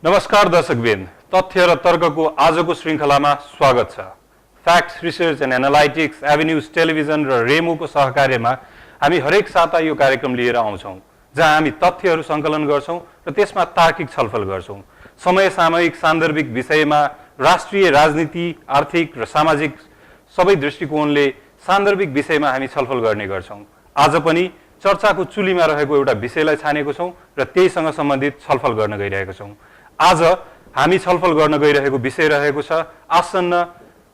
नमस्कार दर्शकबिन, तथ्य र तर्कको आजको श्रृङ्खलामा स्वागत छ। Facts research and analytics, Avenues television र रेमोको सहकार्यमा हामी हरेक साता यो कार्यक्रम लिएर आउँछौँ, जहाँ हामी तथ्यहरू सङ्कलन गर्छौँ र त्यसमा तार्किक छलफल गर्छौँ। समय सामयिक सान्दर्भिक विषयमा राष्ट्रिय राजनीति, आर्थिक र सामाजिक सबै दृष्टिकोणले सान्दर्भिक विषयमा हामी छलफल गर्ने गर्छौँ। आज पनि चर्चाको चुलीमा रहेको एउटा विषयलाई छानेको छौँ र त्यहीसँग सम्बन्धित छलफल गर्न गइरहेका छौँ। आज हामी छलफल गर्न गइरहेको विषय रहेको छ आसन्न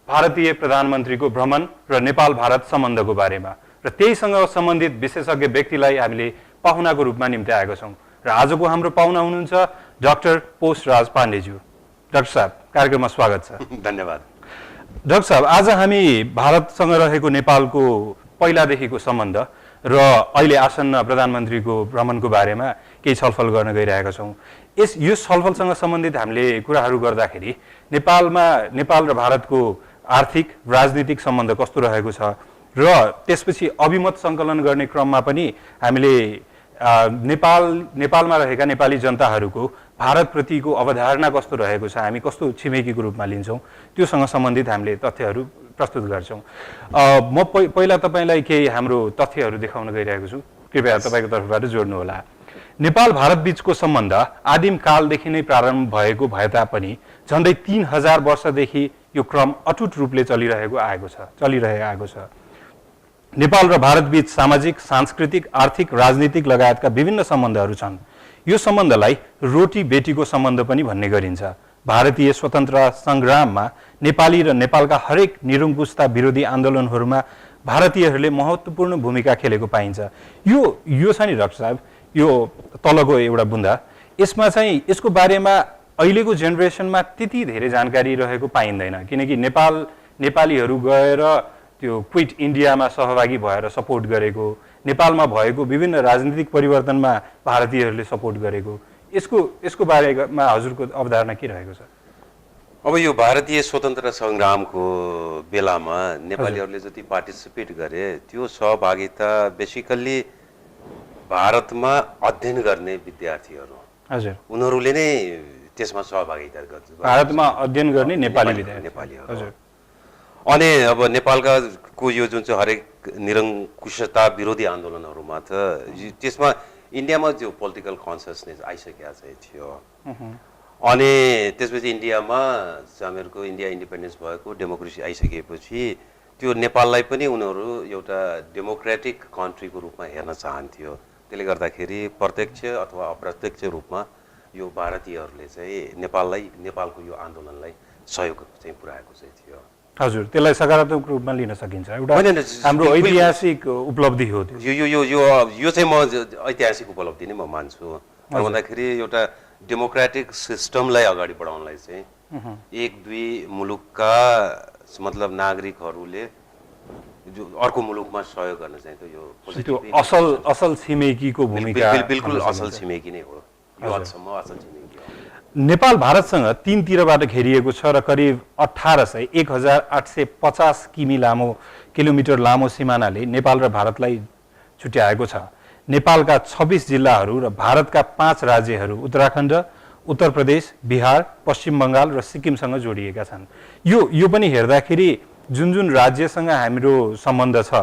भारतीय प्रधानमन्त्रीको भ्रमण र नेपाल भारत सम्बन्धको बारेमा, र त्यहीसँग सम्बन्धित विशेषज्ञ व्यक्तिलाई हामीले पाहुनाको रूपमा निम्ति आएका छौँ। र आजको हाम्रो पाहुना हुनुहुन्छ डाक्टर पोषराज पाण्डेज्यू। डाक्टर साहब, कार्यक्रममा स्वागत छ। धन्यवाद। डाक्टर साहब, आज हामी भारतसँग रहेको नेपालको पहिलादेखिको सम्बन्ध र अहिले आसन्न प्रधानमन्त्रीको भ्रमणको बारेमा केही छलफल गर्न गइरहेका छौँ। यो छलफलसँग सम्बन्धित हामीले कुराहरू गर्दाखेरि नेपाल र भारतको आर्थिक राजनीतिक सम्बन्ध कस्तो रहेको छ र त्यसपछि अभिमत सङ्कलन गर्ने क्रममा पनि हामीले नेपालमा रहेका नेपाली जनताहरूको भारतप्रतिको अवधारणा कस्तो रहेको छ, हामी कस्तो छिमेकीको रूपमा लिन्छौँ, त्योसँग सम्बन्धित हामीले तथ्यहरू प्रस्तुत गर्छौँ। म पहिला तपाईँलाई केही हाम्रो तथ्यहरू देखाउन गइरहेको छु, कृपया तपाईँको तर्फबाट जोड्नुहोला। नेपाल भारत बीचको सम्बन्ध आदिम कालदेखि नै प्रारम्भ भएको भए तापनि झन्डै 3000 वर्षदेखि यो क्रम अटुट रूपले चलिरहेको छ। नेपाल र भारत बीच सामाजिक, सांस्कृतिक, आर्थिक, राजनीतिक लगायतका विभिन्न सम्बन्धहरू छन्। यो सम्बन्धलाई रोटी बेटीको सम्बन्ध पनि भन्ने गरिन्छ। भारतीय स्वतन्त्रता सङ्ग्राममा नेपाली र नेपालका हरेक निरङ्कुशता विरोधी आन्दोलनहरूमा भारतीयहरूले महत्त्वपूर्ण भूमिका खेलेको पाइन्छ। यो छ नि डाक्टर साहब, यो तलको एउटा बुन्दा, यसमा चाहिँ यसको बारेमा अहिलेको जेनेरेसनमा त्यति धेरै जानकारी रहेको पाइँदैन, किनकि नेपालीहरू गएर त्यो क्विट इन्डियामा सहभागी भएर सपोर्ट गरेको, नेपालमा भएको विभिन्न राजनीतिक परिवर्तनमा भारतीयहरूले सपोर्ट गरेको, यसको बारेमा हजुरको अवधारणा के रहेको छ? अब यो भारतीय स्वतन्त्रता सङ्ग्रामको बेलामा नेपालीहरूले जति पार्टिसिपेट गरे त्यो सहभागिता बेसिकल्ली भारतमा अध्ययन गर्ने विद्यार्थीहरू, हजुर, उनीहरूले नै त्यसमा सहभागिता गर्छ। भारतमा अध्ययन गर्ने नेपालीहरू, हजुर। अनि अब नेपालका यो जुन चाहिँ हरेक निरङ्कुशता विरोधी आन्दोलनहरूमा त त्यसमा इन्डियामा जो पोलिटिकल कन्सियसनेस आइसकेको चाहिँ थियो, अनि त्यसपछि इन्डियामा हामीहरूको इन्डिया इन्डिपेन्डेन्स भएको डेमोक्रेसी आइसकेपछि त्यो नेपाललाई पनि उनीहरू एउटा डेमोक्रेटिक कन्ट्रीको रूपमा हेर्न चाहन्थ्यो। त्यसले गर्दाखेरि प्रत्यक्ष अथवा अप्रत्यक्ष रूपमा यो भारतीयहरूले चाहिँ नेपालको यो आन्दोलनलाई सहयोग चाहिँ पुर्याएको चाहिँ थियो। हजुर, त्यसलाई सकारात्मक रूपमा लिन सकिन्छ, एउटा हाम्रो ऐतिहासिक उपलब्धि हो यो चाहिँ म ऐतिहासिक उपलब्धि नै म मान्छु। भन्दाखेरि एउटा डेमोक्रेटिक सिस्टमलाई अगाडि बढाउनलाई चाहिँ एक दुई मुलुकका मतलब नागरिकहरूले जो अर्को मुलुकमा सहयोग गर्न चाहिँ यो असल छिमेकीको भूमिका, बिल्कुल असल छिमेकी नै हो। यो हदसम्म असल छिमेकी हो। नेपाल भारतसँग तीनतिरबाट घेरिएको छ र करिब 1850 किलोमिटर लामो सिमानाले नेपाल र भारतलाई छुट्याएको छ। नेपालका 26 जिल्लाहरू र भारतका 5 राज्यहरू उत्तराखण्ड, उत्तर प्रदेश, बिहार, पश्चिम बङ्गाल र सिक्किमसँग जोडिएका छन्। यो पनि हेर्दाखेरि जुन राज्यसँग हाम्रो सम्बन्ध छ,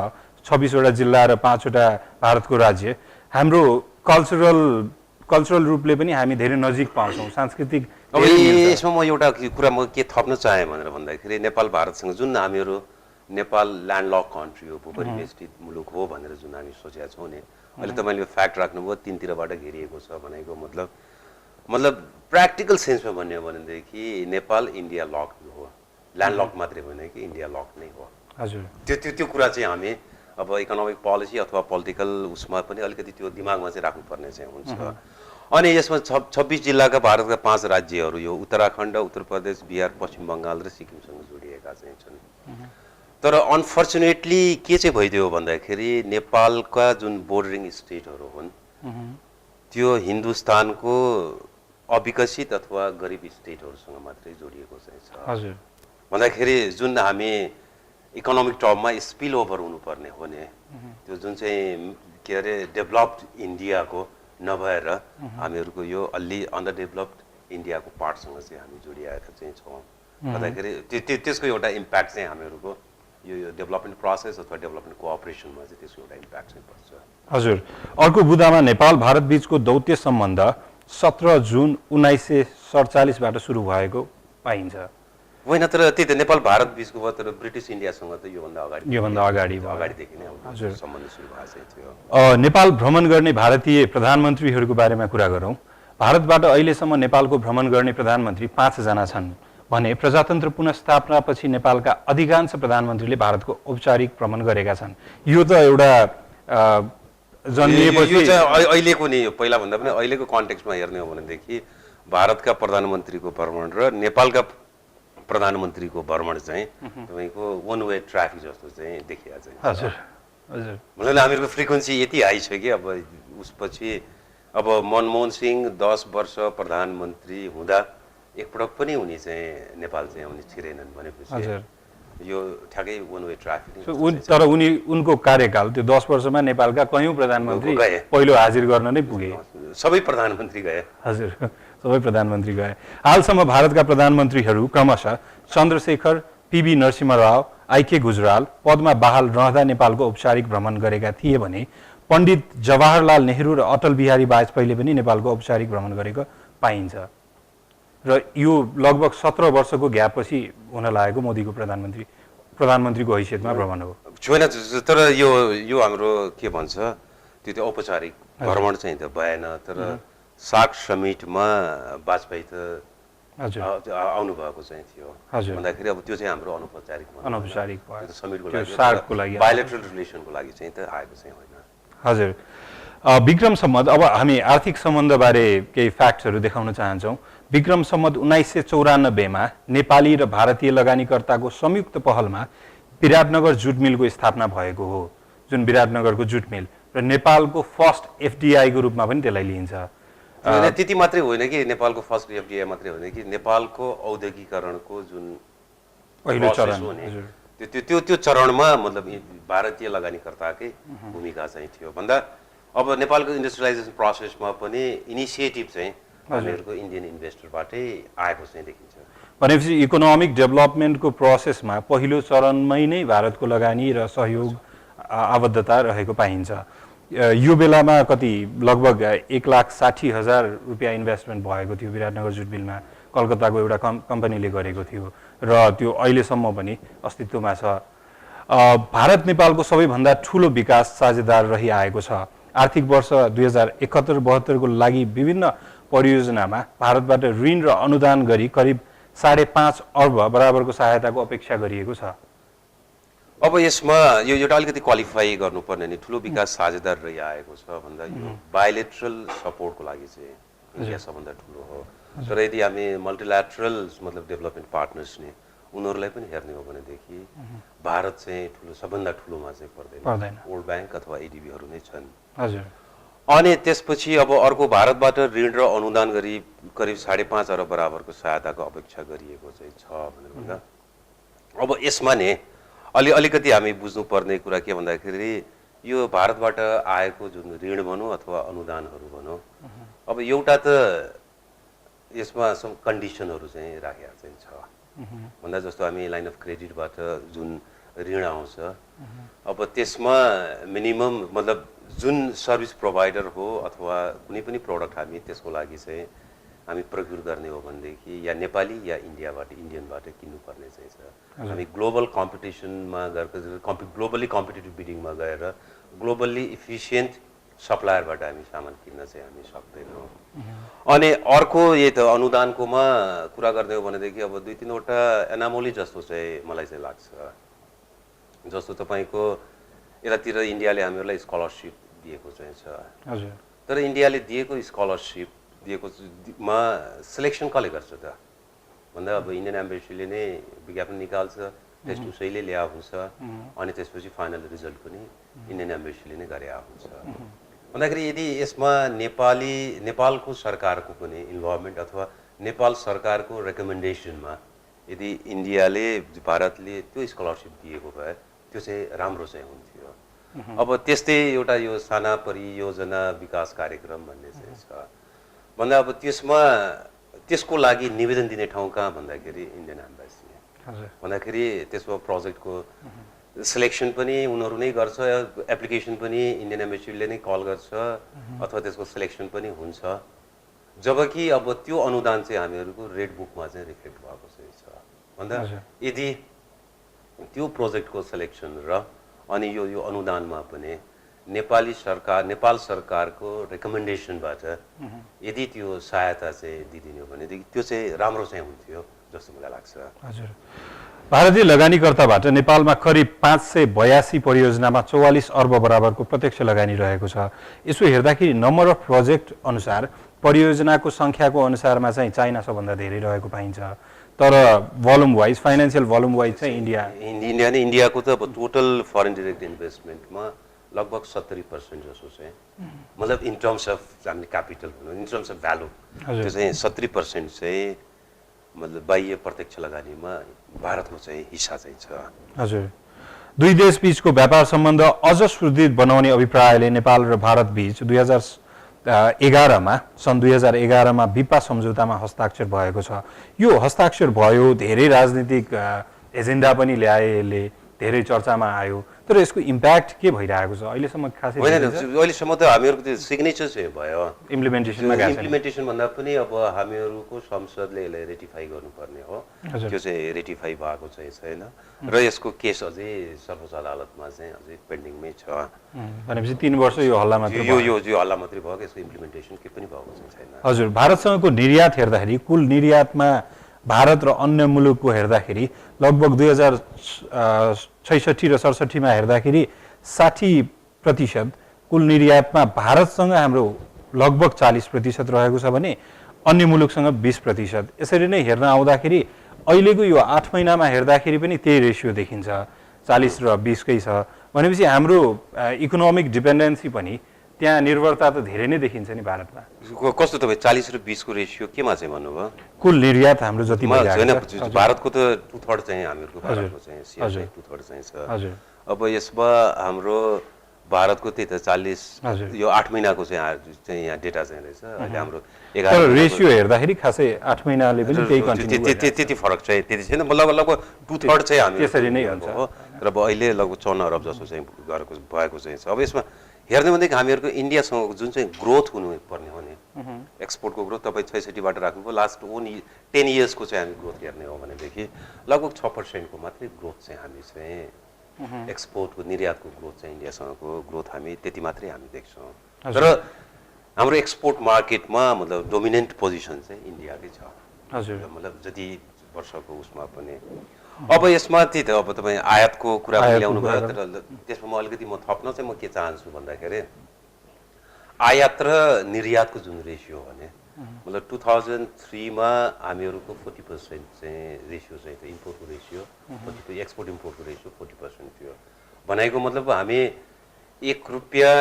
26 वटा जिल्ला र 5 वटा भारतको राज्य, हाम्रो कल्चरल रूपले पनि हामी धेरै नजिक पाउँछौँ, सांस्कृतिक। अब यसमा म एउटा कुरा म के थप्न चाहेँ भनेर भन्दाखेरि नेपाल भारतसँग जुन हामीहरू नेपाल ल्यान्डलक कन्ट्री हो, भूपरिवेष्टित मुलुक हो भनेर जुन हामी सोचेका छौँ नि, अहिले तपाईँले फ्याक्ट राख्नुभयो तीनतिरबाट घेरिएको छ भनेको मतलब प्र्याक्टिकल सेन्समा भन्यो भनेदेखि नेपाल इन्डिया लक हो, ल्यान्डलक मात्रै होइन कि इन्डिया लक नै हो। हजुर, त्यो कुरा चाहिँ हामी अब इकोनोमिक पोलिसी अथवा पोलिटिकल उसमा पनि अलिकति त्यो दिमागमा चाहिँ राख्नुपर्ने चाहिँ हुन्छ। अनि यसमा 26 जिल्लाका भारतका 5 राज्यहरू यो उत्तराखण्ड, उत्तर प्रदेश, बिहार, पश्चिम बङ्गाल र सिक्किमसँग जोडिएका चाहिँ छन्। तर अनफर्चुनेटली के चाहिँ भइदियो भन्दाखेरि नेपालका जुन बोर्डरिङ स्टेटहरू हुन् त्यो हिन्दुस्तानको अविकसित अथवा गरिब स्टेटहरूसँग मात्रै जोडिएको चाहिँ छ। हजुर, भन्दाखेरि जुन हामी इकोनोमिक टर्ममा स्पिल ओभर हुनुपर्ने हो नि, त्यो जुन चाहिँ के अरे डेभलप्ड इन्डियाको नभएर हामीहरूको यो अलि अन्डर डेभलप्ड इन्डियाको पार्टसँग चाहिँ हामी जोडिआएर चाहिँ छौँ भन्दाखेरि त्यसको एउटा इम्प्याक्ट चाहिँ हामीहरूको यो डेभलपमेन्ट प्रोसेस अथवा डेभलपमेन्ट कोअपरेसनमा चाहिँ त्यसको एउटा इम्प्याक्ट चाहिँ पर्छ। हजुर, अर्को बुदामा नेपाल भारत बीचको दौत्य सम्बन्ध 17 जुन 1947बाट सुरु भएको पाइन्छ। होइन, तर त्यही त नेपाल भारत बीचको भयो, तर ब्रिटिस इन्डियासँग त योभन्दा अगाडि भयो। अगाडिदेखि नै सम्बन्ध सुरु भएको चाहिँ थियो। नेपाल भ्रमण गर्ने भारतीय प्रधानमन्त्रीहरूको बारेमा कुरा गरौँ। भारतबाट अहिलेसम्म नेपालको भ्रमण गर्ने प्रधानमन्त्री 5 जना छन् भने प्रजातन्त्र पुनर्स्थापनापछि नेपालका अधिकांश प्रधानमन्त्रीले भारतको औपचारिक भ्रमण गरेका छन्। यो त एउटा जन्मिएपछि यो चाहिँ अहिलेको नि, पहिला भन्दा पनि अहिलेको कन्टेक्स्टमा हेर्ने हो भनेदेखि भारतका प्रधानमन्त्रीको भ्रमण र नेपालका प्रधानमन्त्रीको भ्रमण चाहिँ तपाईँको वन वे ट्राफिक जस्तो चाहिँ देखिया चाहिँ। हजुर हजुर, मतलब हामीहरूको फ्रिक्वेन्सी यति हाई छ कि अब उसपछि अब मनमोहन सिंह 10 वर्ष प्रधानमन्त्री हुँदा एकपटक पनि उनी चाहिँ नेपाल चाहिँ आउने छिरेनन् भनेपछि यो ठ्याक्कै वन वे ट्राफिक। तर उनको कार्यकाल त्यो 10 वर्षमा नेपालका कयौं प्रधानमन्त्री पहिलो हाजिर गर्न नै पुगे। सबै प्रधानमन्त्री गए। हजुर, सबै प्रधानमन्त्री गए। हालसम्म भारतका प्रधानमन्त्रीहरू क्रमशः चन्द्रशेखर, पीवी नरसिंह राव, आइके गुजराल पदमा बहाल रहँदा नेपालको औपचारिक भ्रमण गरेका थिए भने पण्डित जवाहरलाल नेहरू र अटल बिहारी वाजपेयीले पनि नेपालको औपचारिक भ्रमण गरेको पाइन्छ र यो लगभग 17 वर्षको ग्यापपछि हुन लागेको मोदीको प्रधानमन्त्रीको हैसियतमा भ्रमण हो। छैन, तर यो हाम्रो के भन्छ त्यो औपचारिक भ्रमण चाहिँ त भएन। तर सार्क समिटमा वाजपेयी त आउनु भएको चाहिँ थियो भन्दाखेरि अब त्यो चाहिँ हाम्रो अनौपचारिक समिटको लागि बायोलेटरल रिलेसनको लागि चाहिँ त आएको चाहिँ होइन। हजुर, विक्रम सम्वत, अब हामी आर्थिक सम्बन्धबारे केही फ्याक्ट्सहरू देखाउन चाहन्छौँ। विक्रम सम्वत 1994मा नेपाली र भारतीय लगानीकर्ताको संयुक्त पहलमा विराटनगर जुट मिलको स्थापना भएको हो, जुन विराटनगरको जुट मिल र नेपालको फर्स्ट एफडिआईको रूपमा पनि त्यसलाई लिइन्छ। त्यति मात्रै होइन कि नेपालको फर्स्ट एफडिआई मात्रै होइन कि नेपालको औद्योगिकरणको जुन पहिलो चरण हो नि त्यो चरणमा मतलब भारतीय लगानीकर्ताकै भूमिका चाहिँ थियो भन्दा अब नेपालको इन्डस्ट्रियलाइजेसन प्रोसेसमा पनि इनिसिएटिभ चाहिँ हामीहरूको इन्डियन इन्भेस्टरबाटै आएको चाहिँ देखिन्छ। भनेपछि इकोनोमिक डेभलपमेन्टको प्रोसेसमा पहिलो चरणमै नै भारतको लगानी र सहयोग आबद्धता रहेको पाइन्छ। यो बेलामा कति लगभग 1,60,000 रुपियाँ इन्भेस्टमेन्ट भएको थियो विराटनगर जुट मिलमा, कलकत्ताको एउटा कम्पनीले गरेको थियो र त्यो अहिलेसम्म पनि अस्तित्वमा छ। भारत नेपालको सबैभन्दा ठुलो विकास साझेदार रहिआएको छ। आर्थिक वर्ष 2071-72 को लागि विभिन्न परियोजनामा भारतबाट ऋण र अनुदान गरी करिब 5.5 अर्ब बराबरको सहायताको अपेक्षा गरिएको छ। अब यसमा यो एउटा अलिकति क्वालिफाई गर्नुपर्ने नि ठुलो विकास साझेदार रहिआएको छ भन्दा यो बायोलेटरल सपोर्टको लागि चाहिँ इन्डिया सबभन्दा ठुलो हो। तर यदि हामी मल्टिल्याटरल मतलब डेभलपमेन्ट पार्टनर्स नि उनीहरूलाई पनि हेर्ने हो भनेदेखि भारत चाहिँ सबभन्दा ठुलोमा चाहिँ पर्दैन। वर्ल्ड ब्याङ्क अथवा एडिबीहरू नै छन्। हजुर, अनि त्यसपछि अब अर्को भारतबाट ऋण र अनुदान गरी करिब 5.5 अर्ब बराबरको सहायताको अपेक्षा गरिएको चाहिँ छ भनेर भन्दा अब यसमा नि अलिकति हामी बुझ्नुपर्ने कुरा के भन्दाखेरि यो भारतबाट आएको जुन ऋण भनौँ अथवा अनुदानहरू भनौँ अब एउटा त यसमा सम कन्डिसनहरू चाहिँ राखेको चाहिँ छ भन्दा जस्तो हामी लाइन अफ क्रेडिटबाट जुन ऋण आउँछ अब त्यसमा मिनिमम मतलब जुन सर्भिस प्रोभाइडर हो अथवा कुनै पनि प्रोडक्ट हामी त्यसको लागि चाहिँ हामी प्रक्युर गर्ने हो भनेदेखि या नेपाली या इन्डियनबाट किन्नुपर्ने चाहिँ छ। हामी ग्लोबल कम्पिटिसनमा गएर ग्लोबली कम्पिटिटिभ बिडिङमा गएर ग्लोबल्ली इफिसियन्ट सप्लायरबाट हामी सामान किन्न चाहिँ हामी सक्दैनौँ। अनि अर्को यही त अनुदानकोमा कुरा गर्ने हो भनेदेखि अब 2-3 वटा एनामोली जस्तो चाहिँ मलाई चाहिँ लाग्छ। जस्तो तपाईँको यतातिर इन्डियाले हामीहरूलाई स्कलरसिप दिएको चाहिँ छ। हजुर, तर इन्डियाले दिएको स्कलरसिप दिएकोमा सिलेक्सन कसले गर्छ त भन्दा अब इन्डियन एम्बेसीले नै विज्ञापन निकाल्छ, टेस्ट उसैले ल्याए हुन्छ अनि त्यसपछि फाइनल रिजल्ट पनि इन्डियन एम्बेसीले नै गरे हुन्छ भन्दाखेरि यदि यसमा नेपालको सरकारको पनि इन्भल्भमेन्ट अथवा नेपाल सरकारको रेकमेन्डेसनमा यदि इन्डियाले भारतले त्यो स्कलरसिप दिएको भए त्यो चाहिँ राम्रो चाहिँ हुन्थ्यो। अब त्यस्तै एउटा यो साना परियोजना विकास कार्यक्रम भन्ने चाहिँ छ भन्दा अब त्यसमा त्यसको लागि निवेदन दिने ठाउँ कहाँ भन्दाखेरि इन्डियन एम्बेसी हजुर भन्दाखेरि त्यसमा प्रोजेक्टको सिलेक्सन पनि उनीहरू नै गर्छ, एप्लिकेसन पनि इन्डियन एम्बेसीले नै कल गर्छ अथवा त्यसको सिलेक्सन पनि हुन्छ, जबकि अब त्यो अनुदान चाहिँ हामीहरूको रेड बुकमा चाहिँ रिफ्लेक्ट भएको चाहिँ छ भन्दा यदि त्यो प्रोजेक्टको सिलेक्सन र अनि यो अनुदानमा पनि नेपाल सरकारको रेकमेन्डेसनबाट यदि त्यो सहायता चाहिँ दिइदिने हो भनेदेखि त्यो चाहिँ राम्रो चाहिँ हुन्थ्यो जस्तो मलाई लाग्छ। हजुर भारतीय लगानीकर्ताबाट नेपालमा करिब 582 परियोजनामा 44 अर्ब बराबरको प्रत्यक्ष लगानी रहेको छ। यसो हेर्दाखेरि नम्बर अफ प्रोजेक्ट अनुसार परियोजनाको सङ्ख्याको अनुसारमा चाहिँ चाइना सबभन्दा धेरै रहेको पाइन्छ, तर volume wise financial volume wise चाहिँ इन्डियाको त अब टोटल फरेन डिरेक्ट इन्भेस्टमेन्टमा लगभग 70% जसो चाहिँ मतलब इन टर्म्स अफ हामीले क्यापिटल भनौँ, इन टर्म्स अफ भ्यालु त्यो चाहिँ 70% चाहिँ मतलब बाह्य प्रत्यक्ष लगानीमा भारतको चाहिँ हिस्सा चाहिँ छ। हजुर दुई देश बीचको व्यापार सम्बन्ध अझ सुदृढ बनाउने अभिप्रायले नेपाल र भारत बीच सन् 2011 मा विपा सम्झौतामा हस्ताक्षर भएको छ। यो हस्ताक्षर भयो, धेरै राजनीतिक एजेन्डा पनि ल्याए, यसले धेरै चर्चामा आयो, तर यसको इम्प्याक्ट के भइरहेको छ अहिलेसम्म? खासै अहिलेसम्म त हामीहरूको त्यो सिग्नेचर चाहिँ भयो, इम्प्लिमेन्टेसन भन्दा पनि अब हामीहरूको संसदले यसलाई रेटिफाई गर्नुपर्ने हो, त्यो चाहिँ रेटिफाई भएको चाहिँ छैन र यसको केस अझै सर्वोच्च अदालतमा चाहिँ अझै पेन्डिङमै छ। भनेपछि 3 वर्ष यो हल्ला मात्रै यो हल्ला मात्रै भयो, यसको इम्प्लिमेन्टेसन के पनि भएको चाहिँ छैन। हजुर भारतसँगको निर्यात हेर्दाखेरि कुल निर्यातमा भारत र अन्य मुलुकको हेर्दाखेरि लगभग 2066 र 67 मा हेर्दाखेरि 60% कुल निर्यातमा भारतसँग हाम्रो लगभग 40% रहेको छ भने अन्य मुलुकसँग 20%। यसरी नै हेर्न आउँदाखेरि अहिलेको यो 8 महिनामा हेर्दाखेरि पनि त्यही रेसियो देखिन्छ, 40 र 20 कै छ। भनेपछि हाम्रो इकोनोमिक डिपेन्डेन्सी पनि त्यहाँ निर्भरता त धेरै नै देखिन्छ नि भारतमा। कस्तो तपाईँ 40 र 20 को रेसियो केमा चाहिँ भन्नुभयो? कुल निर्यात हाम्रो जति होइन, भारतको त 2/3 चाहिँ हामीहरूको भारतको चाहिँ शेयर चाहिँ 2/3 चाहिँ छ। अब यसमा हाम्रो भारतको त्यही त 40 यो 8 महिनाको चाहिँ यहाँ डेटा चाहिँ रहेछ। अहिले हाम्रो 11 रेसियो हेर्दाखेरि खासै 8 महिनाले पनि त्यही कन्टिन्यू त्यति फरक चाहिँ त्यति छैन, लगभग 2/3 चाहिँ हामी त्यसरी नै हुन्छ र अब अहिले लगभग 54 अरब जस्तो चाहिँ भएको चाहिँ छ। अब यसमा हेर्ने भनेदेखि हामीहरूको इन्डियासँगको जुन चाहिँ ग्रोथ हुनुपर्ने हो नि, एक्सपोर्टको ग्रोथ तपाईँ 66बाट राख्नुभयो, लास्ट 10 इयर्सको चाहिँ हामी ग्रोथ हेर्ने हो भनेदेखि लगभग 6% को मात्रै ग्रोथ चाहिँ हामी चाहिँ एक्सपोर्टको निर्यातको ग्रोथ चाहिँ इन्डियासँगको ग्रोथ हामी त्यति मात्रै हामी देख्छौँ। तर हाम्रो एक्सपोर्ट मार्केटमा मतलब डोमिनेन्ट पोजिसन चाहिँ इन्डियाकै छ। हजुर मतलब जति वर्षको उसमा पनि अब यसमा त्यही त अब तपाईँ आयातको कुरा पनि ल्याउनु भयो, तर त्यसमा म अलिकति थप्न चाहिँ म के चाहन्छु भन्दाखेरि आयात र निर्यातको जुन रेसियो भने मतलब 2003 मा हामीहरूको 40% चाहिँ रेसियो चाहिँ थियो, इम्पोर्टको रेसियो एक्सपोर्ट इम्पोर्टको रेसियो 40% थियो। भनेको मतलब हामी 1 रुपियाँ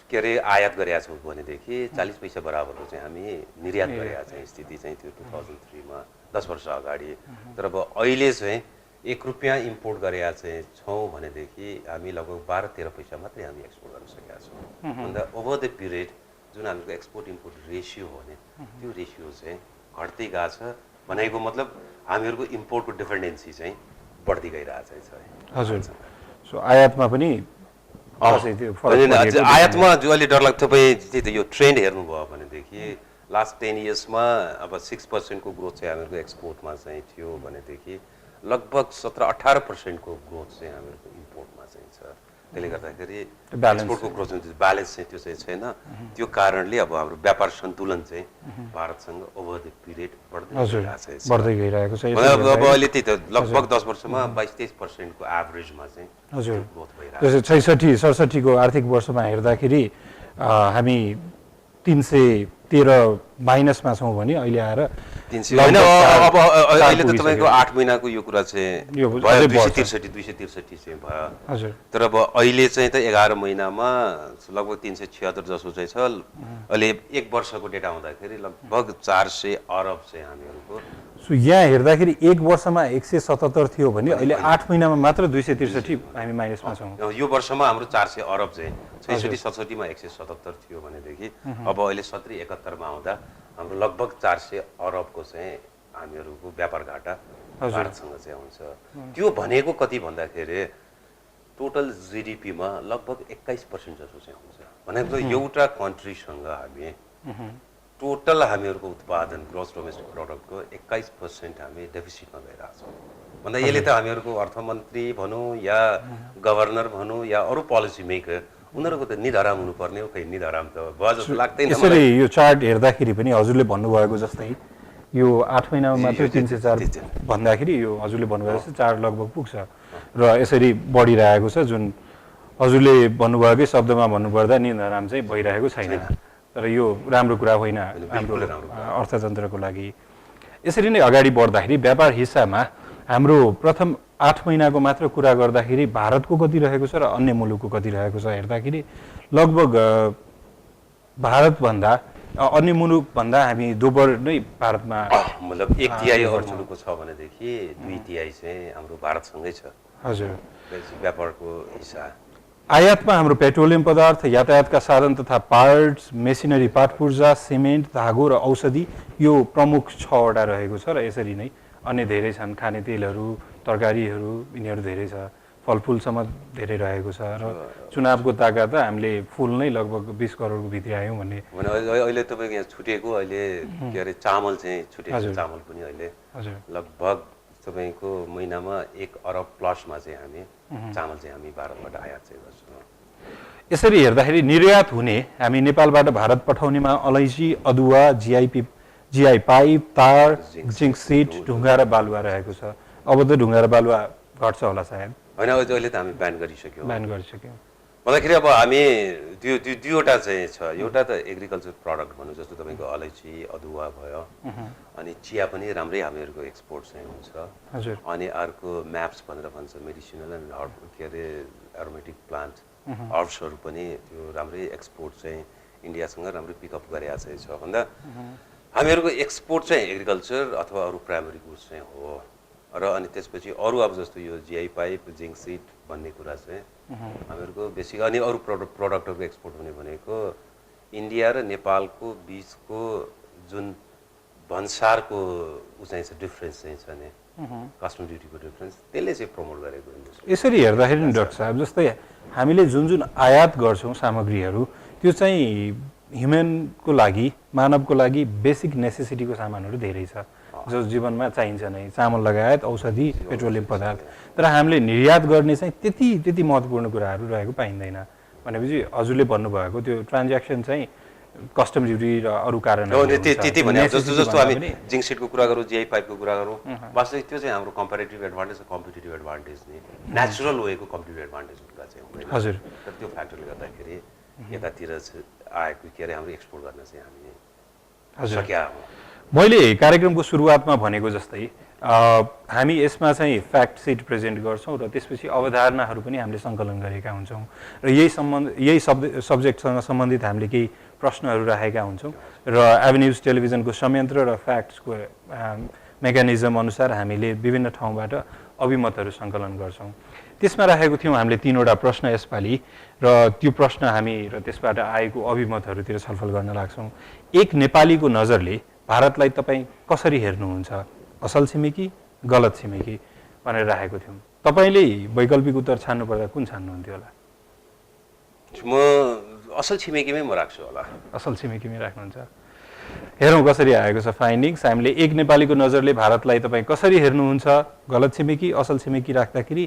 के अरे आयात गरेका छौँ भनेदेखि 40 पैसा बराबरको चाहिँ हामी निर्यात गरेका चाहिँ स्थिति चाहिँ थियो 2003 मा, 10 वर्ष अगाडि। तर अब अहिले चाहिँ 1 रुपियाँ इम्पोर्ट गरेका चाहिँ छौँ भनेदेखि हामी लगभग 12-13 पैसा मात्रै हामी एक्सपोर्ट गर्न सकेका छौँ। भन्दा ओभर द पिरियड जुन हामीको एक्सपोर्ट इम्पोर्ट रेसियो हो भने त्यो रेसियो चाहिँ घट्दै गएको छ। भनेको मतलब हामीहरूको इम्पोर्टको डिपेन्डेन्सी चाहिँ बढ्दै गइरहेको छ। हजुर सो आयातमा पनि आयातमा जो अहिले डरलाग्दो तपाईँ त्यही त यो ट्रेन्ड हेर्नुभयो भनेदेखि लास्ट 10 इयर्समा अब 6% को ग्रोथ चाहिँ हामीहरूको एक्सपोर्टमा चाहिँ थियो भनेदेखि लगभग 17-18% को ग्रोथ चाहिँ हामीहरूको इम्पोर्टमा चाहिँ छ। त्यसले गर्दाखेरि एक्सपोर्टको ग्रोथ जुन ब्यालेन्स चाहिँ त्यो चाहिँ छैन। त्यो कारणले अब हाम्रो व्यापार सन्तुलन चाहिँ भारतसँग ओभर द पिरियड बढ्दै गइरहेको छ। अब अहिले त्यही त लगभग 10 वर्षमा 22-23% को एभरेजमा चाहिँ हजुर ग्रोथ भइरहेको छ। 66-67 को आर्थिक वर्षमा हेर्दाखेरि हामी 313 माइनसमा छौँ भने अहिले आएर 300 होइन। अब अहिले त तपाईँको 8 महिनाको यो कुरा चाहिँ 263 चाहिँ भयो। हजुर तर अब अहिले चाहिँ त 11 महिनामा लगभग 376 जसो चाहिँ छ। अहिले 1 वर्षको डेटा हुँदाखेरि लगभग 400 अरब चाहिँ हामीहरूको। सो यहाँ हेर्दाखेरि 1 वर्षमा 177 थियो भने अहिले 8 महिनामा मात्र 263 हामी माइनसमा छौँ। यो वर्षमा हाम्रो 400 अरब चाहिँ 66-67 मा 177 थियो भनेदेखि अब अहिले 70-71 मा आउँदा हाम्रो लगभग 400 अरबको चाहिँ हामीहरूको व्यापार घाटा भारतसँग चाहिँ हुन्छ। त्यो भनेको कति भन्दाखेरि टोटल जिडिपीमा लगभग 21% जस्तो चाहिँ हुन्छ। भनेको एउटा कन्ट्रीसँग हामी टोटल हामीहरूको उत्पादन ग्रोस डोमेस्टिक प्रोडक्टको 21% हामी डेफिसिटमा गइरहेछौँ। भन्दा यसले त हामीहरूको अर्थमन्त्री भनौँ या गभर्नर भनौँ या अरू पोलिसी मेकर उनीहरूको त निधाराम हुनुपर्ने हो, खै निधाराम त भयो जस्तो लाग्दैन। यसरी यो चार्ट हेर्दाखेरि पनि हजुरले भन्नुभएको जस्तै यो 8 महिनामा मात्र 304 भन्दाखेरि यो हजुरले भन्नुभएको जस्तै चार्ट लगभग पुग्छ र यसरी बढिरहेको छ। जुन हजुरले भन्नुभएकै शब्दमा भन्नुपर्दा निधाराम चाहिँ भइरहेको छैन, तर यो राम्रो कुरा होइन हाम्रो अर्थतन्त्रको लागि। यसरी नै अगाडि बढ्दाखेरि व्यापार हिस्सामा हाम्रो प्रथम 8 महिनाको मात्र कुरा गर्दाखेरि भारतको कति रहेको छ र अन्य मुलुकको कति रहेको छ हेर्दाखेरि लगभग भारतभन्दा अन्य मुलुकभन्दा हामी दोब्बर नै भारतमा मतलब 1/3 अरू मुलुकको छ भनेदेखि 2/3 चाहिँ हाम्रो भारतसँगै छ। हजुर, व्यापारको हिस्सा। आयातमा हाम्रो पेट्रोलियम पदार्थ, यातायातका साधन तथा पार्ट्स, मेसिनरी, पाट पूर्जा, सिमेन्ट, धागो र औषधि यो प्रमुख 6 वटा रहेको छ र यसरी नै अन्य धेरै छन्। खाने तेलहरू, तरकारीहरू यिनीहरू धेरै छ, फलफुलसम्म धेरै रहेको छ र चुनावको ताका त हामीले फुल नै लगभग 20 करोडको भित्र आयौँ भन्ने। अहिले तपाईँको यहाँ छुटेको अहिले के अरे चामल चाहिँ छुटेको चामल पनि अहिले लगभग तपाईँको महिनामा 1 अरब प्लसमा चाहिँ हामी चामल चाहिँ हामी भारतबाट आयात चाहिँ गर्छौँ। यसरी हेर्दाखेरि निर्यात हुने हामी नेपालबाट भारत पठाउनेमा अलैँची, अदुवा, जिआई पाइप, तार, जिङ्क सिट, ढुङ्गा र बालुवा रहेको छ। अब त ढुङ्गा र बालुवा घट्छ होला सायद, होइन? अहिले त हामी ब्यान गरिसक्यौँ। भन्दाखेरि अब हामी त्यो दुईवटा चाहिँ छ। एउटा त एग्रिकल्चर प्रडक्ट भनौँ, जस्तो तपाईँको अलैँची, अदुवा भयो, अनि चिया पनि राम्रै हामीहरूको एक्सपोर्ट चाहिँ हुन्छ। हजुर। अनि अर्को म्याप्स भनेर भन्छ, मेडिसिनल एन्ड हर्ब के अरे एरोमेटिक प्लान्ट हर्ब्सहरू पनि त्यो राम्रै एक्सपोर्ट चाहिँ इन्डियासँग राम्रै पिकअप गरेको चाहिँ छ। भन्दा हामीहरूको एक्सपोर्ट चाहिँ एग्रिकल्चर अथवा अरू प्राइमरी गुड्स चाहिँ हो र अनि त्यसपछि अरू अब जस्तो यो जिआई पाइप, जिङ्क सिट भन्ने कुरा चाहिँ हामीहरूको बेसिक। अनि अरू प्रडक्टहरूको एक्सपोर्ट हुने भनेको इन्डिया र नेपालको बिचको जुन भन्सारको चाहिँ छ डिफ्रेन्स चाहिँ छ नि, कस्टम ड्युटीको डिफ्रेन्स, त्यसले चाहिँ प्रमोट गरेको इन्डस्ट्री। यसरी हेर्दाखेरि नि डाक्टर साहब, जस्तै हामीले जुन आयात गर्छौँ सामग्रीहरू, त्यो चाहिँ ह्युमनको लागि, मानवको लागि बेसिक नेसेसिटीको सामानहरू धेरै छ जो जीवनमा चाहिन्छ नै, चामल लगायत औषधि, पेट्रोलियम पदार्थ। तर हामीले निर्यात गर्ने चाहिँ त्यति महत्त्वपूर्ण कुराहरू रहेको पाइँदैन। भनेपछि हजुरले भन्नुभएको त्यो ट्रान्ज्याक्सन चाहिँ कस्टम ड्युटी र अरू कारणहरू त्यति भने जस्तो हामी जिङ्क सिटको कुरा गरौँ, जिआई पाइपको कुरा गरौँ, वास्तविक त्यो चाहिँ हाम्रो कम्पेरिटिभ एडभान्टेज र कम्पिटिटिभ एडभान्टेज नि नेचुरल वेको कम्पिटिटिभ एडभान्टेजको कुरा चाहिँ हुँदैन। हजुर। तर त्यो फ्याक्टरले गर्दाखेरि यतातिर आएको के अरे हाम्रो एक्सपोर्ट गर्न चाहिँ हामी सकिया हो। मैले कार्यक्रमको सुरुवातमा भनेको जस्तै हामी यसमा चाहिँ फ्याक्ट सिट प्रेजेन्ट गर्छौँ र त्यसपछि अवधारणाहरू पनि हामीले सङ्कलन गरेका हुन्छौँ र यही सब्जेक्टसँग सम्बन्धित हामीले केही प्रश्नहरू राखेका हुन्छौँ र एभेन्युज टेलिभिजनको संयन्त्र र फ्याक्ट्सको मेकानिजम अनुसार हामीले विभिन्न ठाउँबाट अभिमतहरू सङ्कलन गर्छौँ। त्यसमा राखेको थियौँ हामीले 3वटा प्रश्न यसपालि, र त्यो प्रश्न हामी र त्यसबाट आएको अभिमतहरूतिर छलफल गर्न लाग्छौँ। एक नेपालीको नजरले भारतलाई तपाईँ कसरी हेर्नुहुन्छ? असल छिमेकी, गलत छिमेकी भनेर राखेको थियौँ। तपाईँले वैकल्पिक उत्तर छान्नुपर्दा कुन छान्नुहुन्थ्यो होला? म असल छिमेकीमै म राख्छु होला। असल छिमेकीमै राख्नुहुन्छ। हेरौँ कसरी आएको छ फाइन्डिङ्स। हामीले एक नेपालीको नजरले भारतलाई तपाईँ कसरी हेर्नुहुन्छ, गलत छिमेकी, असल छिमेकी राख्दाखेरि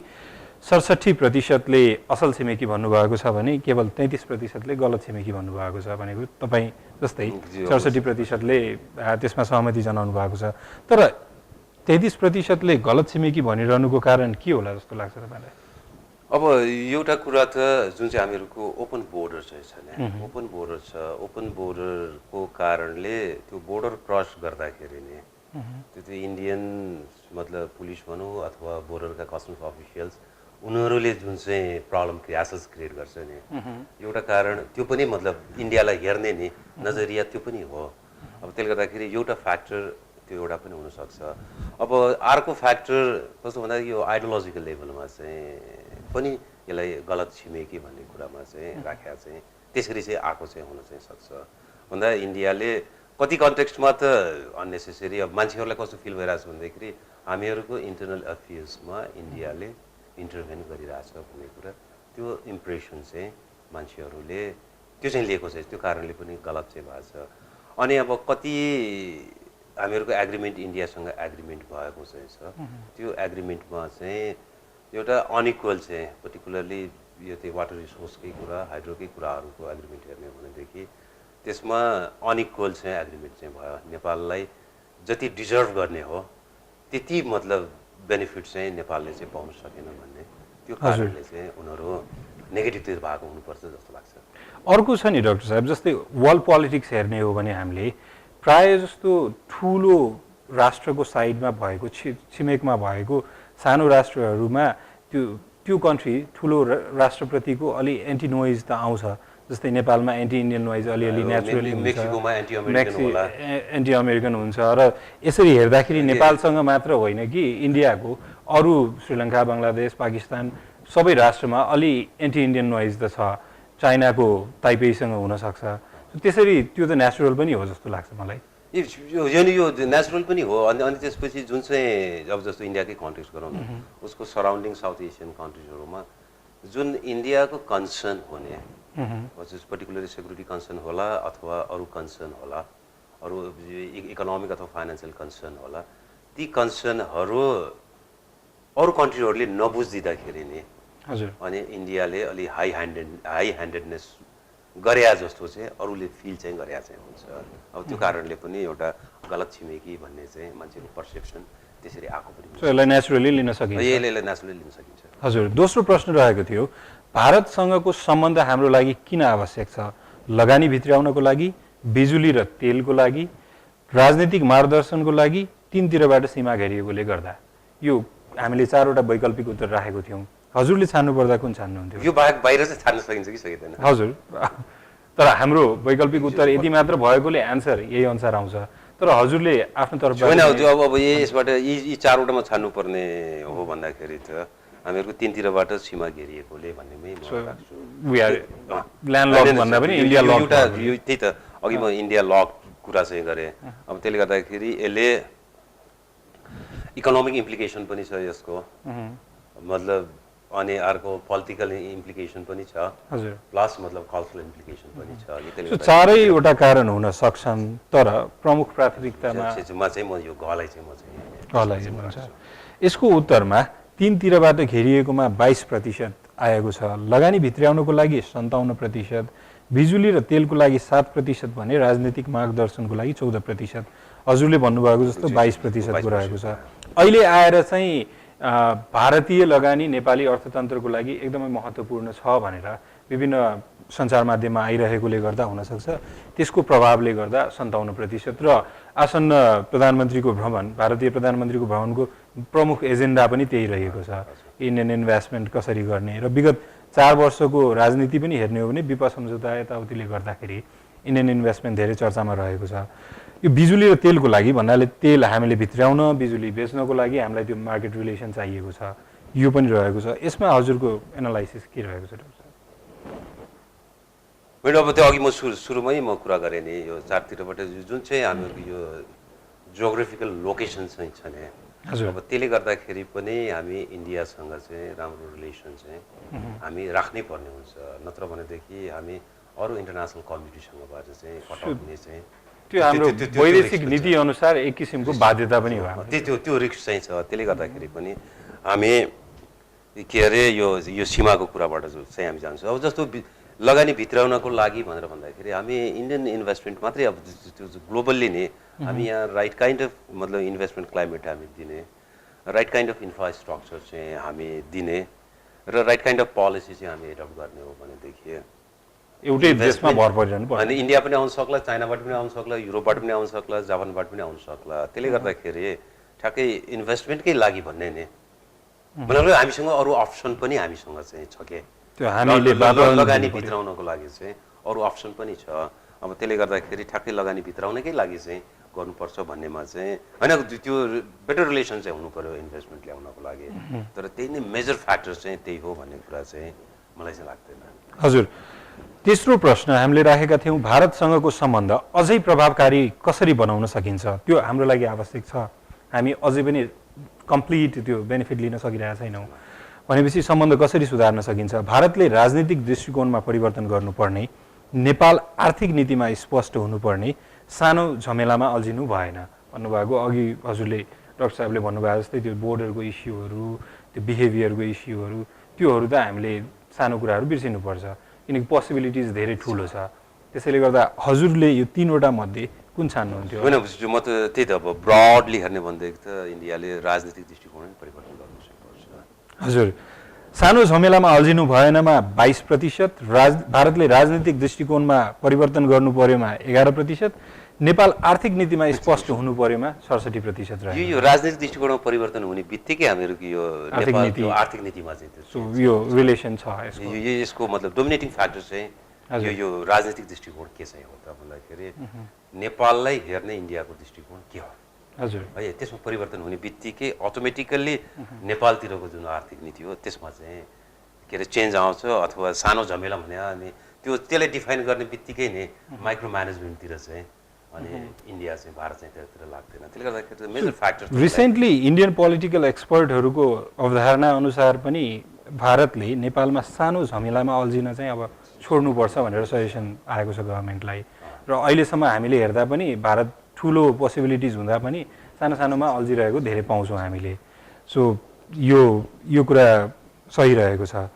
67%ले असल छिमेकी भन्नुभएको छ भने केवल 33%ले गलत छिमेकी भन्नुभएको छ। भनेको तपाईँ जस्तै 67%ले त्यसमा सहमति जनाउनु भएको छ। तर 33%ले गलत छिमेकी भनिरहनुको कारण के होला जस्तो लाग्छ तपाईँलाई? अब एउटा कुरा त जुन चाहिँ हामीहरूको ओपन बोर्डर चाहिँ छ नि, ओपन बोर्डर छ, ओपन बोर्डरको कारणले त्यो बोर्डर क्रस गर्दाखेरि नि त्यो इन्डियन मतलब पुलिस भनौँ अथवा बोर्डरका कस्टम्स अफिसियल्स उनीहरूले जुन चाहिँ प्रब्लम ह्यासल्स क्रिएट गर्छ नि, एउटा कारण त्यो पनि मतलब इन्डियालाई हेर्ने नि नजरिया त्यो पनि हो। अब त्यसले गर्दाखेरि एउटा फ्याक्टर त्यो एउटा पनि हुनसक्छ। अब अर्को फ्याक्टर कस्तो भन्दा यो आइडियोलोजिकल लेभलमा चाहिँ पनि यसलाई गलत छिमेकी भन्ने कुरामा चाहिँ राखेर चाहिँ त्यसरी चाहिँ आएको चाहिँ हुन चाहिँ सक्छ। भन्दा इन्डियाले कति कन्टेक्स्टमा त अननेसेसरी अब मान्छेहरूलाई कस्तो फिल भइरहेछ भन्दाखेरि हामीहरूको इन्टरनल अफेयर्समा इन्डियाले इन्टरभेन गरिरहेछ भन्ने कुरा त्यो इम्प्रेसन चाहिँ मान्छेहरूले त्यो चाहिँ लिएको छ त्यो कारणले पनि गलत चाहिँ भएको छ अनि अब कति हामीहरूको एग्रिमेन्ट इन्डियासँग एग्रिमेन्ट भएको चाहिँ छ त्यो एग्रिमेन्टमा चाहिँ एउटा अनइक्वल चाहिँ पर्टिकुलरली यो त्यो वाटर रिसोर्सकै कुरा हाइड्रोकै कुराहरूको एग्रिमेन्ट हेर्ने हो भनेदेखि त्यसमा अनइक्वल चाहिँ एग्रिमेन्ट चाहिँ भयो नेपाललाई जति डिजर्भ गर्ने हो त्यति मतलब बेनिफिट चाहिँ नेपालले चाहिँ पाउन सकेन भन्ने त्यो कारणले चाहिँ उनीहरू नेगेटिभतिर भएको हुनुपर्छ जस्तो लाग्छ अर्को छ नि डाक्टर साहब जस्तै वर्ल्ड पोलिटिक्स हेर्ने हो भने हामीले प्राय जस्तो ठुलो राष्ट्रको साइडमा भएको छिमेकमा भएको सानो राष्ट्रहरूमा त्यो कन्ट्री ठुलो राष्ट्रप्रतिको अलि एन्टी नोइज त आउँछ जस्तै नेपालमा एन्टी इन्डियन नोइज अलिअलि नेचुरली मेक्सिकोमा एन्टी अमेरिकन हुन्छ र यसरी हेर्दाखेरि नेपालसँग मात्र होइन कि इन्डियाको अरू श्रीलङ्का बङ्गलादेश पाकिस्तान सबै राष्ट्रमा अलि एन्टी इन्डियन नोइज त छ चाइनाको ताइपेईसँग हुनसक्छ त्यसरी त्यो त नेचुरल पनि हो जस्तो लाग्छ मलाई यो नेचुरल पनि हो अनि त्यसपछि जुन चाहिँ अब जस्तो इन्डियाकै कन्टेक्स्ट गरौँ उसको सराउन्डिङ साउथ एसियन कन्ट्रिजहरूमा जुन इन्डियाको कन्सर्न हुने पर्टिकुलरली सेक्युरिटी कन्सर्न होला अथवा अरू कन्सर्न होला अरू इकोनोमिक अथवा फाइनेन्सियल कन्सर्न होला ती कन्सर्नहरू अरू कन्ट्रीहरूले नबुझिदिँदाखेरि नि हजुर अनि इन्डियाले अलि हाई ह्यान्डेडनेस गरे जस्तो चाहिँ अरूले फिल चाहिँ गरे चाहिँ हुन्छ अब त्यो कारणले पनि एउटा गलत छिमेकी भन्ने चाहिँ मान्छेको पर्सेप्सन त्यसरी आएको पनि यसलाई नेचुरली लिन सकिन्छ यसले नेचुरली लिन सकिन्छ हजुर दोस्रो प्रश्न रहेको थियो भारतसँगको सम्बन्ध हाम्रो लागि किन आवश्यक छ लगानी भित्र्याउनको लागि बिजुली र तेलको लागि राजनीतिक मार्गदर्शनको लागि तीनतिरबाट सीमा घेरिएकोले गर्दा यो हामीले चारवटा वैकल्पिक उत्तर राखेको थियौँ हजुरले छान्नु पर्दा कुन छान्नुहुन्थ्यो यो बाहिर चाहिँ छान्न सकिन्छ कि सकिँदैन हजुर तर हाम्रो वैकल्पिक उत्तर यति मात्र भएकोले एन्सर यही अनुसार आउँछ तर हजुरले आफ्नो तर्फबाट होइन त्यो अब यसबाट यी चारवटामा छान्नु पर्ने हो भन्दाखेरि त हामीहरूको तीनतिरबाट सीमा घेरिएकोले भन्नेमै म राख्छु ल्यान्डलक भन्दा पनि इन्डिया लक एउटा यो त्यही त अघि म इन्डिया लक कुरा चाहिँ गरेँ अब त्यसले गर्दाखेरि यसले इकोनोमिक इम्प्लिकेसन पनि छ यसको मतलब अनि अर्को पोलिटिकल इम्प्लिकेसन पनि छ हजुर प्लस मतलब कल्चरल इम्प्लिकेसन पनि छ चारैवटा कारण हुन सक्छन् तर प्रमुख प्राथमिकतामा चाहिँ म यो गलाई चाहिँ म चाहिँ गलाई भन्छ यसको उत्तरमा तीनतिरबाट घेरिएकोमा 22% आएको छ लगानी भित्र्याउनको लागि 57%, बिजुली र तेलको लागि 7% भने राजनीतिक मार्गदर्शनको लागि 14%। हजुरले भन्नुभएको जस्तो 22% को रहेको छ। अहिले आएर चाहिँ भारतीय लगानी नेपाली अर्थतन्त्रको लागि एकदमै महत्त्वपूर्ण छ भनेर विभिन्न सञ्चार माध्यममा आइरहेकोले गर्दा हुनसक्छ त्यसको प्रभावले गर्दा 57% र आसन्न प्रधानमन्त्रीको भ्रमण भारतीय प्रधानमन्त्रीको भ्रमणको प्रमुख एजेन्डा पनि त्यही रहेको छ, इन्डियन इन्भेस्टमेन्ट कसरी गर्ने र विगत 4 वर्षको राजनीति पनि हेर्ने हो भने विपा सम्झौता यताउतिले गर्दाखेरि इन्डियन इन्भेस्टमेन्ट धेरै चर्चामा रहेको छ। यो बिजुली र तेलको लागि भन्नाले तेल हामीले भित्र्याउन बिजुली बेच्नको लागि हामीलाई त्यो मार्केट रिलेसन चाहिएको छ, यो पनि रहेको छ। यसमा हजुरको एनालाइसिस के रहेको छ? मैले अब त्यो अघि म सुरुमै म कुरा गरेँ नि, यो चारतिरबाट जुन चाहिँ हाम्रो यो जियोग्राफिकल लोकेसन चाहिँ छ नि, अब त्यसले गर्दाखेरि पनि हामी इन्डियासँग चाहिँ राम्रो रिलेसन चाहिँ हामी राख्नै पर्ने हुन्छ, नत्र भनेदेखि हामी अरू इन्टरनेसनल कम्युनिटीसँग भएर चाहिँ कटअप हुने चाहिँ त्यो हाम्रो वैदेशिक नीति अनुसार एक किसिमको बाध्यता पनि हो। त्यो रिस्क चाहिँ छ। त्यसले गर्दाखेरि पनि हामी के अरे यो सीमाको कुराबाट चाहिँ हामी जान्छौँ। अब जस्तो लगानी भित्राउनको लागि भनेर भन्दाखेरि हामी इन्डियन इन्भेस्टमेन्ट मात्रै अब त्यो ग्लोबल्ली नै हामी यहाँ राइट काइन्ड अफ मतलब इन्भेस्टमेन्ट क्लाइमेट हामी दिने, राइट काइन्ड अफ इन्फ्रास्ट्रक्चर चाहिँ हामी दिने र राइट काइन्ड अफ पोलिसी चाहिँ हामी एडप्ट गर्ने हो भनेदेखि एउटै देशमा भर परिरहनु पर्छ। अनि इन्डिया पनि आउन सक्ला, चाइनाबाट पनि आउन सक्ला, युरोपबाट पनि आउन सक्ला, जापानबाट पनि आउन सक्ला। त्यसले गर्दाखेरि ठ्याक्कै इन्भेस्टमेन्टकै लागि भन्ने नि मतलब हामीसँग अरू अप्सन पनि हामीसँग चाहिँ छ के, त्यो हामीले लगानी भित्राउनको लागि चाहिँ अरू अप्सन पनि छ। अब त्यसले गर्दाखेरि ठ्याक्कै लगानी भित्राउनकै लागि चाहिँ गर्नुपर्छ भन्नेमा चाहिँ होइन, त्यो बेटर रिलेसन चाहिँ हुनु पर्यो इन्भेस्टमेन्ट ल्याउनको लागि, तर त्यही नै मेजर फ्याक्टर चाहिँ त्यही हो भन्ने कुरा चाहिँ मलाई चाहिँ लाग्दैन। हजुर, तेस्रो प्रश्न हामीले राखेका थियौँ, भारतसँगको सम्बन्ध अझै प्रभावकारी कसरी बनाउन सकिन्छ? त्यो हाम्रो लागि आवश्यक छ। हामी अझै पनि कम्प्लिट त्यो बेनिफिट लिन सकिरहेका छैनौँ भनेपछि सम्बन्ध कसरी सुधार्न सकिन्छ? भारतले राजनीतिक दृष्टिकोणमा परिवर्तन गर्नुपर्ने, नेपाल आर्थिक नीतिमा स्पष्ट हुनुपर्ने, सानो झमेलामा अल्झिनु भएन भन्नुभएको। अघि हजुरले डाक्टर साहबले भन्नुभयो जस्तै त्यो बोर्डरको इस्युहरू, त्यो बिहेभियरको इस्युहरू, त्योहरू त हामीले सानो कुराहरू बिर्सिनुपर्छ किनकि पोसिबिलिटिज धेरै ठुलो छ। त्यसैले गर्दा हजुरले यो तीनवटा मध्ये कुन छान्नुहुन्थ्यो? होइन, म त त्यही त अब ब्रडली हेर्ने भनेदेखि त इन्डियाले राजनीतिक दृष्टिकोण परिवर्तन गर्नु सक्नुपर्छ। हजुर, सानो झमेलामा अल्झिनु भएनमा 22%, भारतले राजनीतिक दृष्टिकोणमा परिवर्तन गर्नु पर्योमा 11%, नेपाल आर्थिक नीतिमा स्पष्ट हुनु पर्योमा 67% रह्यो। यो राजनीतिक दृष्टिकोणमा परिवर्तन हुने बित्तिकै हामीहरूको यो नेपालको आर्थिक नीतिमा चाहिँ यो रिलेसन छ। यसको मतलब डोमिनेटिङ फ्याक्टर चाहिँ यो राजनीतिक दृष्टिकोण के चाहिँ हो त भन्दाखेरि नेपाललाई हेर्ने इन्डियाको दृष्टिकोण के हो? हजुर, है त्यसमा परिवर्तन हुने बित्तिकै अटोमेटिकल्ली नेपालतिरको जुन आर्थिक नीति हो त्यसमा चाहिँ के अरे चेन्ज आउँछ अथवा सानो झमेला भने अनि त्यसलाई डिफाइन गर्ने बित्तिकै नै माइक्रो म्यानेजमेन्टतिर चाहिँ अनि इन्डिया चाहिँ भारत चाहिँ त्यतातिर लाग्दैन। त्यसले गर्दाखेरि major factor recently Indian political एक्सपर्टहरूको अवधारणा अनुसार पनि भारतले नेपालमा सानो झमेलामा अल्झिन चाहिँ अब छोड्नुपर्छ भनेर सजेसन आएको छ गभर्मेन्टलाई र अहिलेसम्म हामीले हेर्दा पनि भारत ठुलो पोसिबिलिटिज हुँदा पनि सानो सानोमा अल्झिरहेको धेरै पाउँछौँ हामीले। सो यो कुरा सही रहेको छ।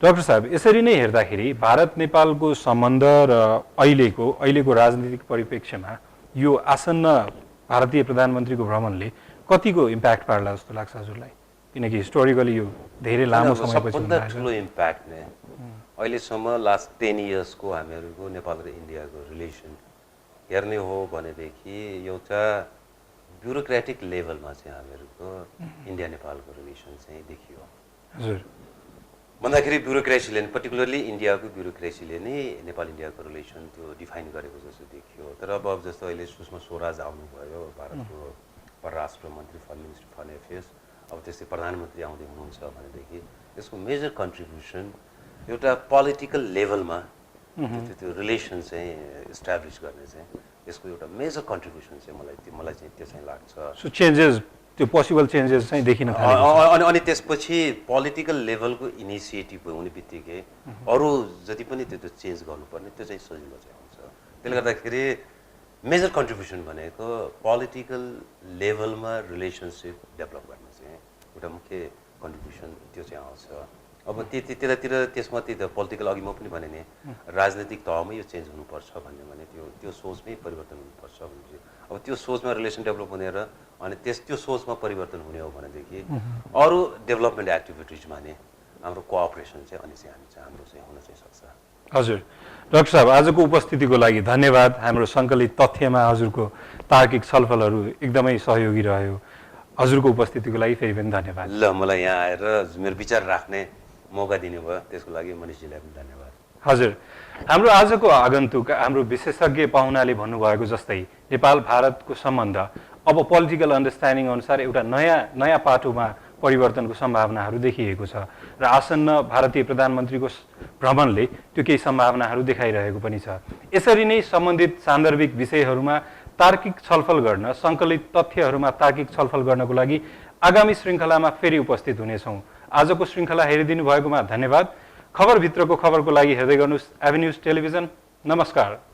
डाक्टर साहब, यसरी नै हेर्दाखेरि भारत नेपालको सम्बन्ध र अहिलेको राजनीतिक परिप्रेक्ष्यमा यो आसन्न भारतीय प्रधानमन्त्रीको भ्रमणले कतिको इम्प्याक्ट पार्ला जस्तो लाग्छ हजुरलाई? किनकि हिस्टोरिकली यो धेरै लामो समयपछि सबभन्दा ठुलो इम्प्याक्ट नै अहिलेसम्म लास्ट 10 इयर्सको हामीहरूको नेपाल र इन्डियाको रिलेसन हेर्ने हो भनेदेखि एउटा ब्युरोक्रेटिक लेभलमा चाहिँ हामीहरूको इन्डिया नेपालको रिलेसन चाहिँ देखियो। हजुर, भन्दाखेरि ब्युरोक्रेसीले नै पर्टिकुलरली इन्डियाको ब्युरोक्रेसीले नै नेपाल इन्डियाको रिलेसन त्यो डिफाइन गरेको जस्तो देखियो। तर अब जस्तो अहिले सुषमा स्वराज आउनुभयो भारतको परराष्ट्र मन्त्री, फरेन मिनिस्टर, फरेन अफेयर्स, अब त्यस्तै प्रधानमन्त्री आउँदै हुनुहुन्छ भनेदेखि यसको मेजर कन्ट्रिब्युसन एउटा पोलिटिकल लेभलमा त्यो रिलेसन चाहिँ इस्टाब्लिस गर्ने चाहिँ यसको एउटा मेजर कन्ट्रिब्युसन चाहिँ मलाई चाहिँ त्यो चाहिँ लाग्छ। सो चेन्जेस, त्यो पोसिबल चेन्जेस चाहिँ देखिन थालेको छ। अनि त्यसपछि पोलिटिकल लेभलको इनिसिएटिभ हुने बित्तिकै अरू जति पनि त्यो चेन्ज गर्नुपर्ने त्यो चाहिँ सजिलो चाहिँ हुन्छ। त्यसले गर्दाखेरि मेजर कन्ट्रिब्युसन भनेको पोलिटिकल लेभलमा रिलेसनसिप डेभलप गर्न चाहिँ एउटा मुख्य कन्ट्रिब्युसन त्यो चाहिँ आउँछ। अब त्यतातिर त्यसमा त्यही त पोलिटिकल अघि म पनि भने नि राजनीतिक तहमै यो चेन्ज हुनुपर्छ भन्ने भने त्यो सोचमै परिवर्तन हुनुपर्छ भने अब त्यो सोचमा रिलेसन डेभलप हुने र अनि त्यो सोचमा परिवर्तन हुने हो भनेदेखि अरू डेभलपमेन्ट एक्टिभिटिजमा नि हाम्रो कोअपरेसन चाहिँ अनि चाहिँ हाम्रो चाहिँ हुन चाहिँ सक्छ। हजुर, डाक्टर साहब आजको उपस्थितिको लागि धन्यवाद। हाम्रो सङ्कलित तथ्यमा हजुरको तार्किक छलफलहरू एकदमै सहयोगी रह्यो। हजुरको उपस्थितिको लागि फेरि पनि धन्यवाद। ल, मलाई यहाँ आएर मेरो विचार राख्ने मौका दिनु भयो त्यसको लागि मनिषजीलाई पनि धन्यवाद। हजुर, हाम्रो आजको आगन्तुक हाम्रो विशेषज्ञ पाहुनाले भन्नुभएको जस्तै नेपाल भारतको सम्बन्ध अब पोलिटिकल अन्डरस्ट्यान्डिङ अनुसार एउटा नयाँ पाटोमा परिवर्तनको सम्भावनाहरू देखिएको छ र आसन्न भारतीय प्रधानमन्त्रीको भ्रमणले त्यो केही सम्भावनाहरू देखाइरहेको पनि छ। यसरी नै सम्बन्धित सान्दर्भिक विषयहरूमा तार्किक छलफल गर्न, सङ्कलित तथ्यहरूमा तार्किक छलफल गर्नको लागि आगामी श्रृङ्खलामा फेरि उपस्थित हुनेछौँ। आजको श्रृङ्खला हेरिदिनु भएकोमा धन्यवाद। खबरभित्रको खबरको लागि हेर्दै गर्नुहोस् एभेन्यूज टेलिभिजन। नमस्कार।